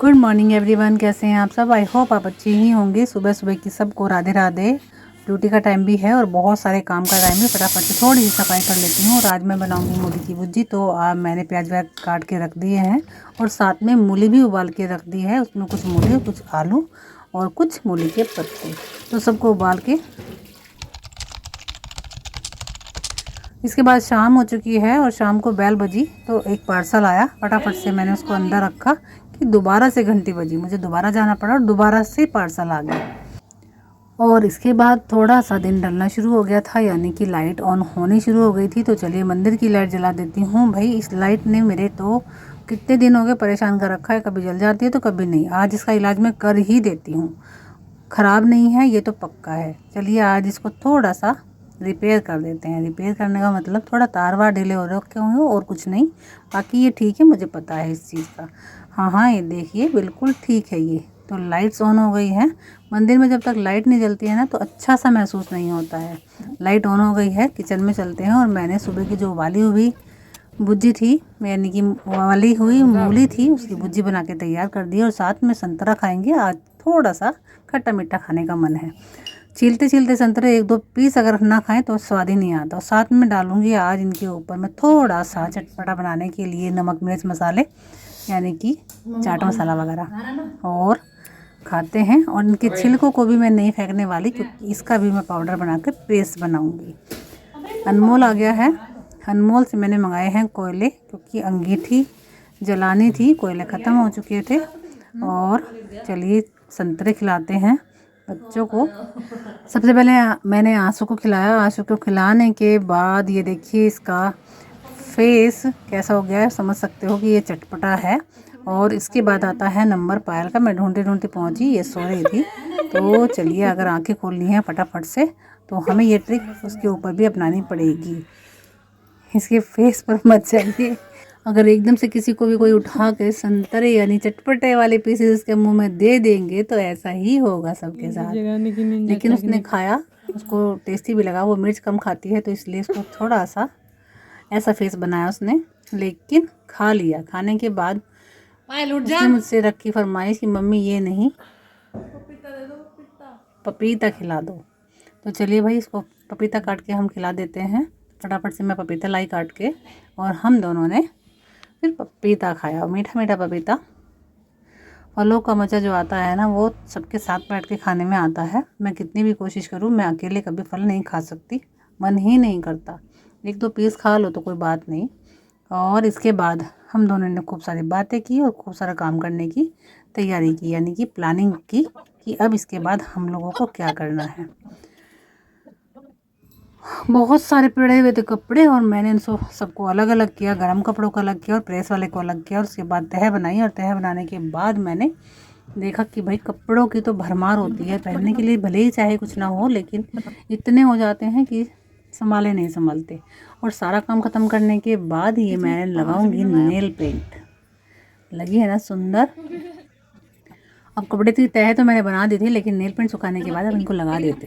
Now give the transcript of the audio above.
Good morning everyone, कैसे हैं आप सब। आई होप आप अच्छे ही होंगे। सुबह सुबह की सबको राधे राधे। ड्यूटी का टाइम भी है और बहुत सारे काम का टाइम है। फटाफट से थोड़ी सी सफाई कर लेती हूँ। और आज मैं बनाऊंगी मूली की भुर्जी। तो मैंने प्याज व्याज काट के रख दिए हैं और साथ में मूली भी उबाल के रख दी है। उसमें कुछ मूली, कुछ आलू और कुछ मूली के पत्ते, तो सबको उबाल के। इसके बाद शाम हो चुकी है और शाम को बेल बजी तो एक पार्सल आया। फटाफट से मैंने उसको अंदर रखा कि दोबारा से घंटी बजी, मुझे दोबारा जाना पड़ा और दोबारा से पार्सल आ गया। और इसके बाद थोड़ा सा दिन ढलना शुरू हो गया था, यानी कि लाइट ऑन होनी शुरू हो गई थी। तो चलिए मंदिर की लाइट जला देती हूँ। भाई इस लाइट ने मेरे तो कितने दिन हो गए परेशान कर रखा है। कभी जल जाती है तो कभी नहीं। आज इसका इलाज मैं कर ही देती हूँ। ख़राब नहीं है ये तो पक्का है। चलिए आज इसको थोड़ा सा रिपेयर कर देते हैं। रिपेयर करने का मतलब थोड़ा तार वार ढीले हो रखे होंगे और कुछ नहीं। बाकी ये ठीक है, मुझे पता है इस चीज़ का। हाँ, ये देखिए बिल्कुल ठीक है। ये तो लाइट्स ऑन हो गई है। मंदिर में जब तक लाइट नहीं जलती है ना तो अच्छा सा महसूस नहीं होता है। लाइट ऑन हो गई है। किचन में चलते हैं। और मैंने सुबह की जो उबाली हुई भुर्जी थी, यानी कि उबाली हुई मूली थी, उसकी भुर्जी बना के तैयार कर दी। और साथ में संतरा खाएंगे आज। थोड़ा सा खट्टा मीठा खाने का मन है। छीलते छीलते संतरे एक दो पीस अगर ना खाएं तो स्वाद ही नहीं आता। और साथ में डालूंगी आज इनके ऊपर मैं थोड़ा सा चटपटा बनाने के लिए नमक मिर्च मसाले, यानी कि चाट मसाला वगैरह, और खाते हैं। और इनके छिलकों को भी मैं नहीं फेंकने वाली, क्योंकि इसका भी मैं पाउडर बनाकर पेस्ट बनाऊंगी। अनमोल आ गया है। अनमोल से मैंने मंगाए हैं कोयले, क्योंकि अंगीठी जलानी थी, कोयले ख़त्म हो चुके थे। और चलिए संतरे खिलाते हैं बच्चों को। सबसे पहले मैंने आंसू को खिलाया। आंसू को खिलाने के बाद ये देखिए इसका फेस कैसा हो गया है, समझ सकते हो कि ये चटपटा है। और इसके बाद आता है नंबर पायल का। मैं ढूंढते ढूंढते पहुंची, ये सो रही थी। तो चलिए अगर आंखें खोलनी है फटाफट से तो हमें ये ट्रिक उसके ऊपर भी अपनानी पड़ेगी। इसके फेस पर मत जाइए। अगर एकदम से किसी को भी कोई उठा के संतरे यानी चटपटे वाले पीसेस उसके मुंह में दे देंगे तो ऐसा ही होगा सबके साथ। लेकिन उसने खाया, उसको टेस्टी भी लगा। वो मिर्च कम खाती है तो इसलिए उसको थोड़ा सा ऐसा फेस बनाया उसने, लेकिन खा लिया। खाने के बाद उसने मुझसे रखी फरमाइश कि मम्मी ये नहीं, पपीता खिला दो। तो चलिए भाई इसको पपीता काट के हम खिला देते हैं। फटाफट से मैं पपीता लाई काट के, और हम दोनों ने फिर पपीता खाया। मीठा मीठा पपीता। फलों का मज़ा जो आता है ना, वो सबके साथ बैठ के खाने में आता है। मैं कितनी भी कोशिश करूँ, मैं अकेले कभी फल नहीं खा सकती, मन ही नहीं करता। एक दो पीस खा लो तो कोई बात नहीं। और इसके बाद हम दोनों ने खूब सारी बातें की और खूब सारा काम करने की तैयारी की, यानी कि प्लानिंग की कि अब इसके बाद हम लोगों को क्या करना है। बहुत सारे पड़े हुए थे कपड़े और मैंने इन सबको अलग अलग किया। गर्म कपड़ों को अलग किया और प्रेस वाले को अलग किया। और उसके बाद तह बनाई। और तह बनाने के बाद मैंने देखा कि भाई कपड़ों की तो भरमार होती है पहनने के लिए, भले ही चाहे कुछ ना हो, लेकिन इतने हो जाते हैं कि संभाले नहीं संभलते। और सारा काम ख़त्म करने के बाद ये मैं लगाऊंगी नेल पेंट। लगी है ना सुंदर। अब कपड़े की तह तो मैंने बना दी थी, लेकिन नेल पेंट सुखाने के बाद अब इनको लगा देते हैं।